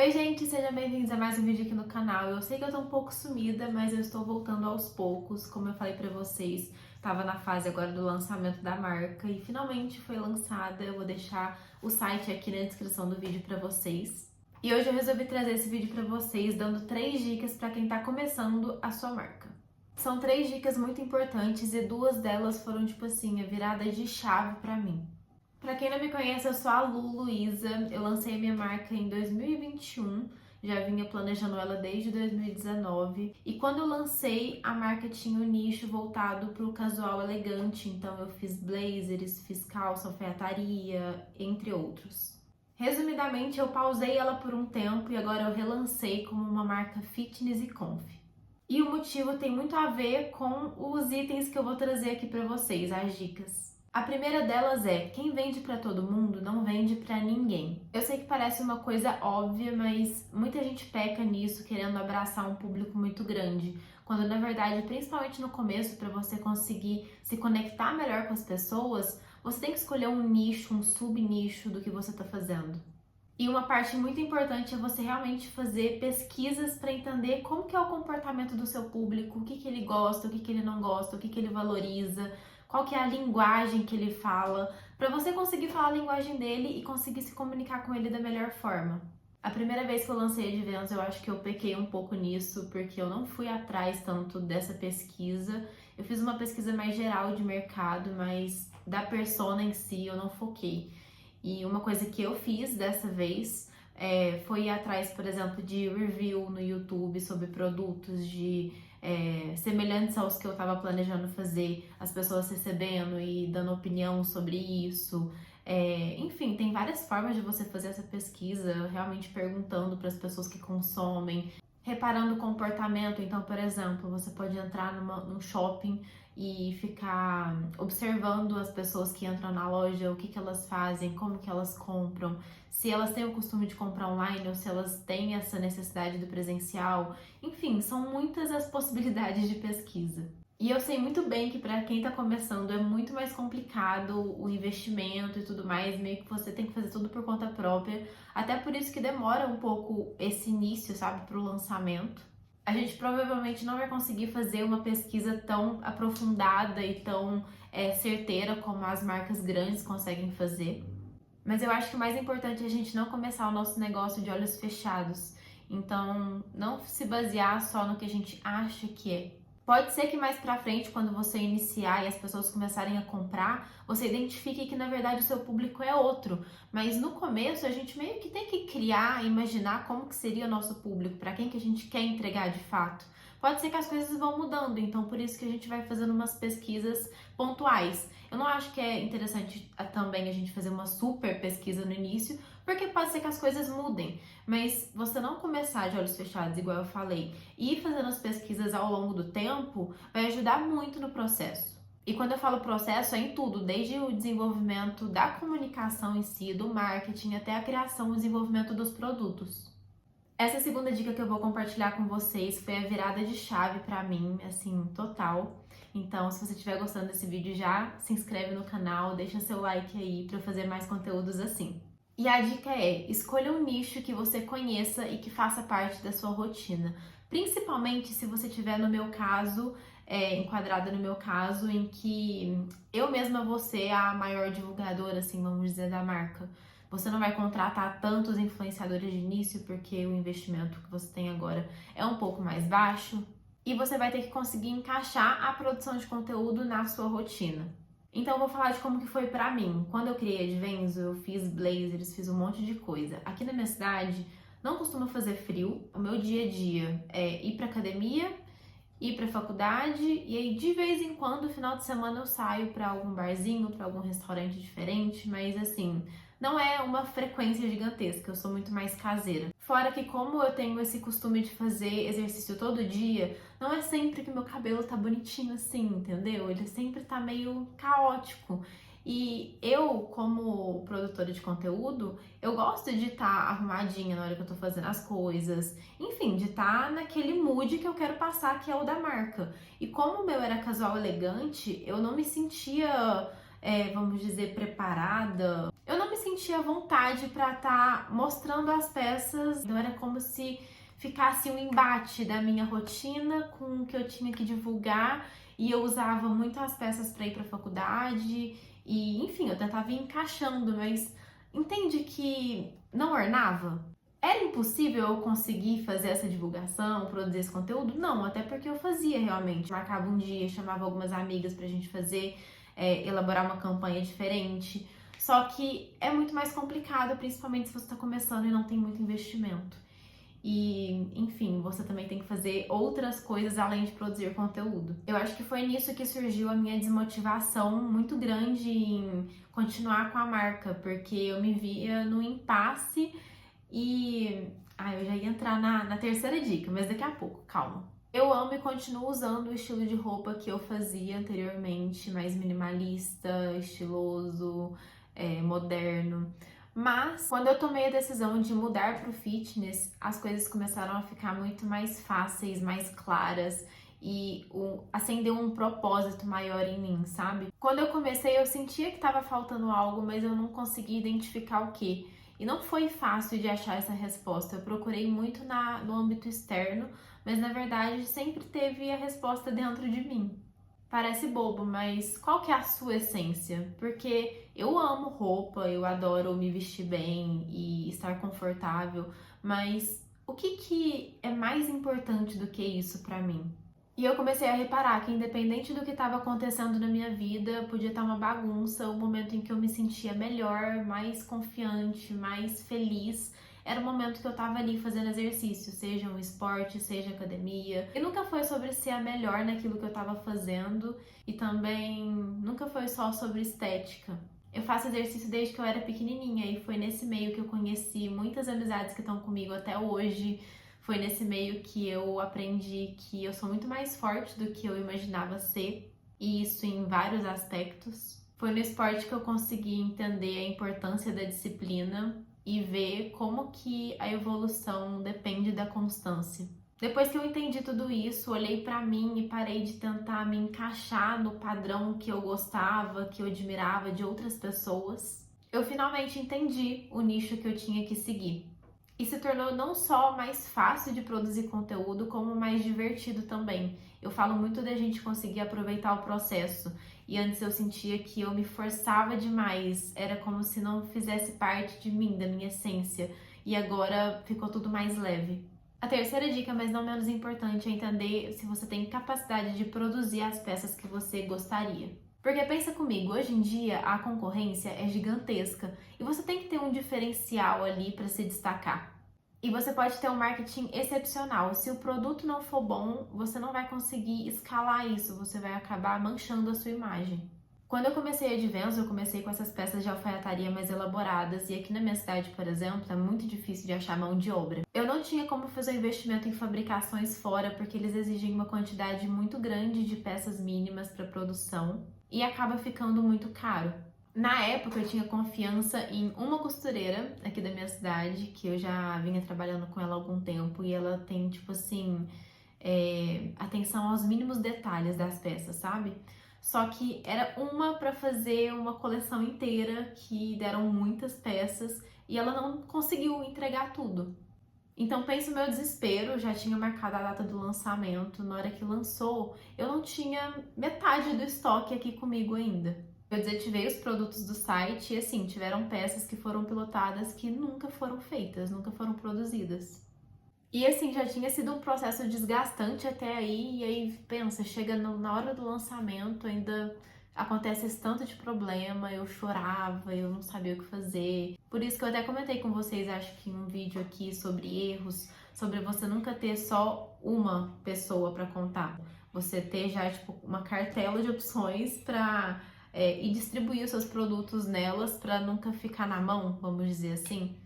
Oi gente, sejam bem-vindos a mais um vídeo aqui no canal. Eu sei que eu tô um pouco sumida, mas eu estou voltando aos poucos. Como eu falei pra vocês, tava na fase agora do lançamento da marca e finalmente foi lançada. Eu vou deixar o site aqui na descrição do vídeo pra vocês. E hoje eu resolvi trazer esse vídeo pra vocês, dando 3 dicas pra quem tá começando a sua marca. São 3 dicas muito importantes e 2 delas foram, tipo assim, a virada de chave pra mim. Pra quem não me conhece, eu sou a Lu Luísa. Eu lancei a minha marca em 2021, já vinha planejando ela desde 2019. E quando eu lancei, a marca tinha um nicho voltado para o casual elegante, então eu fiz blazers, fiz calça, alfaiataria, entre outros. Resumidamente, eu pausei ela por um tempo e agora eu relancei como uma marca fitness e conf. E o motivo tem muito a ver com os itens que eu vou trazer aqui para vocês, as dicas. A primeira delas é: quem vende para todo mundo não vende para ninguém. Eu sei que parece uma coisa óbvia, mas muita gente peca nisso, querendo abraçar um público muito grande, quando na verdade, principalmente no começo, para você conseguir se conectar melhor com as pessoas, você tem que escolher um nicho, um subnicho do que você está fazendo. E uma parte muito importante é você realmente fazer pesquisas para entender como que é o comportamento do seu público, o que que ele gosta, o que que ele não gosta, o que que ele valoriza, qual que é a linguagem que ele fala, para você conseguir falar a linguagem dele e conseguir se comunicar com ele da melhor forma. A primeira vez que eu lancei a Advance, eu acho que eu pequei um pouco nisso, porque eu não fui atrás tanto dessa pesquisa. Eu fiz uma pesquisa mais geral de mercado, mas da persona em si eu não foquei. E uma coisa que eu fiz dessa vez foi ir atrás, por exemplo, de review no YouTube sobre produtos semelhantes aos que eu estava planejando fazer, as pessoas recebendo e dando opinião sobre isso. Enfim, tem várias formas de você fazer essa pesquisa, realmente perguntando para as pessoas que consomem, reparando o comportamento. Então, por exemplo, você pode entrar num shopping e ficar observando as pessoas que entram na loja, o que que elas fazem, como que elas compram, se elas têm o costume de comprar online ou se elas têm essa necessidade do presencial. Enfim, são muitas as possibilidades de pesquisa. E eu sei muito bem que para quem tá começando é muito mais complicado o investimento e tudo mais, meio que você tem que fazer tudo por conta própria, até por isso que demora um pouco esse início, sabe, pro lançamento. A gente provavelmente não vai conseguir fazer uma pesquisa tão aprofundada e tão certeira como as marcas grandes conseguem fazer. Mas eu acho que o mais importante é a gente não começar o nosso negócio de olhos fechados. Então, não se basear só no que a gente acha que é. Pode ser que mais pra frente, quando você iniciar e as pessoas começarem a comprar, você identifique que na verdade o seu público é outro. Mas no começo a gente meio que tem que criar, imaginar como que seria o nosso público, para quem que a gente quer entregar de fato. Pode ser que as coisas vão mudando, então por isso que a gente vai fazendo umas pesquisas pontuais. Eu não acho que é interessante também a gente fazer uma super pesquisa no início, porque pode ser que as coisas mudem. Mas você não começar de olhos fechados, igual eu falei, e ir fazendo as pesquisas ao longo do tempo, vai ajudar muito no processo. E quando eu falo processo, é em tudo, desde o desenvolvimento da comunicação em si, do marketing, até a criação e desenvolvimento dos produtos. Essa segunda dica que eu vou compartilhar com vocês foi a virada de chave pra mim, assim, total. Então, se você estiver gostando desse vídeo, já se inscreve no canal, deixa seu like aí pra eu fazer mais conteúdos assim. E a dica é: escolha um nicho que você conheça e que faça parte da sua rotina. Principalmente se você estiver no meu caso, enquadrada no meu caso, em que eu mesma vou ser a maior divulgadora, assim, vamos dizer, da marca. Você não vai contratar tantos influenciadores de início porque o investimento que você tem agora é um pouco mais baixo e você vai ter que conseguir encaixar a produção de conteúdo na sua rotina. Então eu vou falar de como que foi pra mim. Quando eu criei a Advenzo, eu fiz blazers, fiz um monte de coisa. Aqui na minha cidade não costuma fazer frio. O meu dia a dia é ir pra academia, ir pra faculdade e aí de vez em quando, no final de semana, eu saio pra algum barzinho, pra algum restaurante diferente, mas assim, não é uma frequência gigantesca, eu sou muito mais caseira. Fora que como eu tenho esse costume de fazer exercício todo dia, não é sempre que meu cabelo tá bonitinho assim, entendeu? Ele sempre tá meio caótico. E eu, como produtora de conteúdo, eu gosto de estar arrumadinha na hora que eu tô fazendo as coisas. Enfim, de estar naquele mood que eu quero passar, que é o da marca. E como o meu era casual elegante, eu não me sentia, vamos dizer, preparada. Eu não me sentia sentia vontade pra estar mostrando as peças. Então era como se ficasse um embate da minha rotina com o que eu tinha que divulgar, e eu usava muito as peças para ir para a faculdade e, enfim, eu tentava ir encaixando, mas entende que não ornava? Era impossível eu conseguir fazer essa divulgação, produzir esse conteúdo? Não, até porque eu fazia realmente. Marcava um dia, chamava algumas amigas pra gente fazer, elaborar uma campanha diferente. Só que é muito mais complicado, principalmente se você está começando e não tem muito investimento. E, enfim, você também tem que fazer outras coisas além de produzir conteúdo. Eu acho que foi nisso que surgiu a minha desmotivação muito grande em continuar com a marca, porque eu me via no impasse e... eu já ia entrar na terceira dica, mas daqui a pouco, calma. Eu amo e continuo usando o estilo de roupa que eu fazia anteriormente, mais minimalista, estiloso, moderno. Mas quando eu tomei a decisão de mudar para o fitness, as coisas começaram a ficar muito mais fáceis, mais claras e acendeu um propósito maior em mim, sabe? Quando eu comecei, eu sentia que estava faltando algo, mas eu não conseguia identificar o que. E não foi fácil de achar essa resposta. Eu procurei muito no âmbito externo, mas na verdade sempre teve a resposta dentro de mim. Parece bobo, mas qual que é a sua essência? Porque eu amo roupa, eu adoro me vestir bem e estar confortável, mas o que é mais importante do que isso pra mim? E eu comecei a reparar que independente do que estava acontecendo na minha vida, podia estar uma bagunça, o momento em que eu me sentia melhor, mais confiante, mais feliz, era o momento que eu tava ali fazendo exercício, seja um esporte, seja academia. E nunca foi sobre ser a melhor naquilo que eu tava fazendo, e também nunca foi só sobre estética. Eu faço exercício desde que eu era pequenininha e foi nesse meio que eu conheci muitas amizades que estão comigo até hoje. Foi nesse meio que eu aprendi que eu sou muito mais forte do que eu imaginava ser, e isso em vários aspectos. Foi no esporte que eu consegui entender a importância da disciplina e ver como que a evolução depende da constância. Depois que eu entendi tudo isso, olhei pra mim e parei de tentar me encaixar no padrão que eu gostava, que eu admirava de outras pessoas. Eu finalmente entendi o nicho que eu tinha que seguir. E se tornou não só mais fácil de produzir conteúdo, como mais divertido também. Eu falo muito da gente conseguir aproveitar o processo. E antes eu sentia que eu me forçava demais, era como se não fizesse parte de mim, da minha essência. E agora ficou tudo mais leve. A terceira dica, mas não menos importante, é entender se você tem capacidade de produzir as peças que você gostaria. Porque pensa comigo, hoje em dia a concorrência é gigantesca e você tem que ter um diferencial ali para se destacar. E você pode ter um marketing excepcional. Se o produto não for bom, você não vai conseguir escalar isso, você vai acabar manchando a sua imagem. Quando eu comecei a Advance, eu comecei com essas peças de alfaiataria mais elaboradas, e aqui na minha cidade, por exemplo, é muito difícil de achar mão de obra. Eu não tinha como fazer um investimento em fabricações fora, porque eles exigem uma quantidade muito grande de peças mínimas para produção, e acaba ficando muito caro. Na época eu tinha confiança em uma costureira aqui da minha cidade, que eu já vinha trabalhando com ela há algum tempo, e ela tem, tipo assim, atenção aos mínimos detalhes das peças, sabe? Só que era uma para fazer uma coleção inteira, que deram muitas peças, e ela não conseguiu entregar tudo. Então pensa o meu desespero, eu já tinha marcado a data do lançamento, na hora que lançou, eu não tinha metade do estoque aqui comigo ainda. Eu desativei os produtos do site e assim, tiveram peças que foram pilotadas que nunca foram feitas, nunca foram produzidas. E assim, já tinha sido um processo desgastante até aí, e aí pensa, chega na hora do lançamento, ainda acontece esse tanto de problema, eu chorava, eu não sabia o que fazer. Por isso que eu até comentei com vocês, acho que em um vídeo aqui sobre erros, sobre você nunca ter só uma pessoa para contar. Você ter já, tipo, uma cartela de opções para e distribuir os seus produtos nelas para nunca ficar na mão, vamos dizer assim.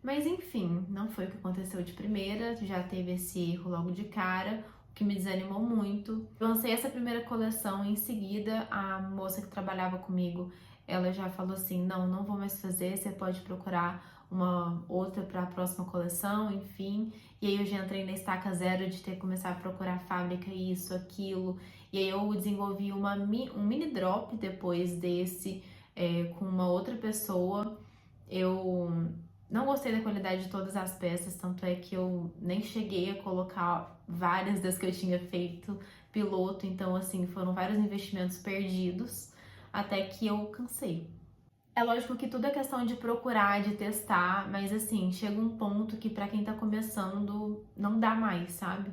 Mas enfim, não foi o que aconteceu de primeira, já teve esse erro logo de cara, o que me desanimou muito. Lancei essa primeira coleção e em seguida a moça que trabalhava comigo, ela já falou assim, não vou mais fazer, você pode procurar uma outra para a próxima coleção, enfim. E aí eu já entrei na estaca zero de ter que começar a procurar fábrica, isso, aquilo. E aí eu desenvolvi um mini drop depois desse, com uma outra pessoa, Eu não gostei da qualidade de todas as peças, tanto é que eu nem cheguei a colocar várias das que eu tinha feito piloto, então assim, foram vários investimentos perdidos até que eu cansei. É lógico que tudo é questão de procurar, de testar, mas assim, chega um ponto que pra quem tá começando não dá mais, sabe?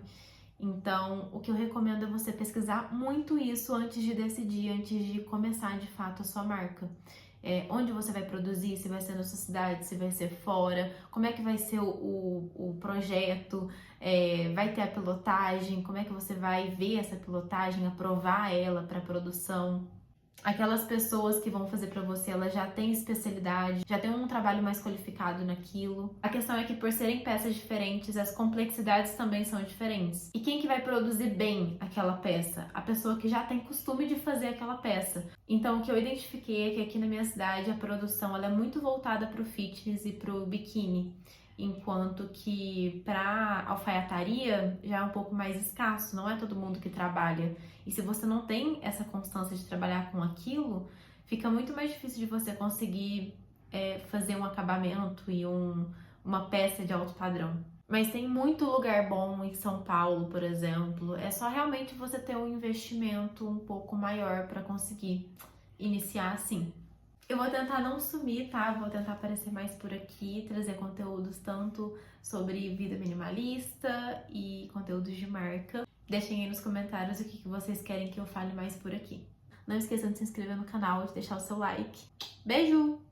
Então, o que eu recomendo é você pesquisar muito isso antes de decidir, antes de começar de fato a sua marca. Onde você vai produzir, se vai ser na sua cidade, se vai ser fora, como é que vai ser o projeto, vai ter a pilotagem, como é que você vai ver essa pilotagem, aprovar ela para produção. Aquelas pessoas que vão fazer pra você, elas já têm especialidade, já têm um trabalho mais qualificado naquilo. A questão é que por serem peças diferentes, as complexidades também são diferentes. E quem que vai produzir bem aquela peça? A pessoa que já tem costume de fazer aquela peça. Então, o que eu identifiquei é que aqui na minha cidade a produção ela é muito voltada pro fitness e pro biquíni. Enquanto que para alfaiataria já é um pouco mais escasso, não é todo mundo que trabalha. E se você não tem essa constância de trabalhar com aquilo, fica muito mais difícil de você conseguir fazer um acabamento e uma peça de alto padrão. Mas tem muito lugar bom em São Paulo, por exemplo. É só realmente você ter um investimento um pouco maior para conseguir iniciar assim. Eu vou tentar não sumir, tá? Vou tentar aparecer mais por aqui, trazer conteúdos tanto sobre vida minimalista e conteúdos de marca. Deixem aí nos comentários o que vocês querem que eu fale mais por aqui. Não esqueçam de se inscrever no canal e de deixar o seu like. Beijo!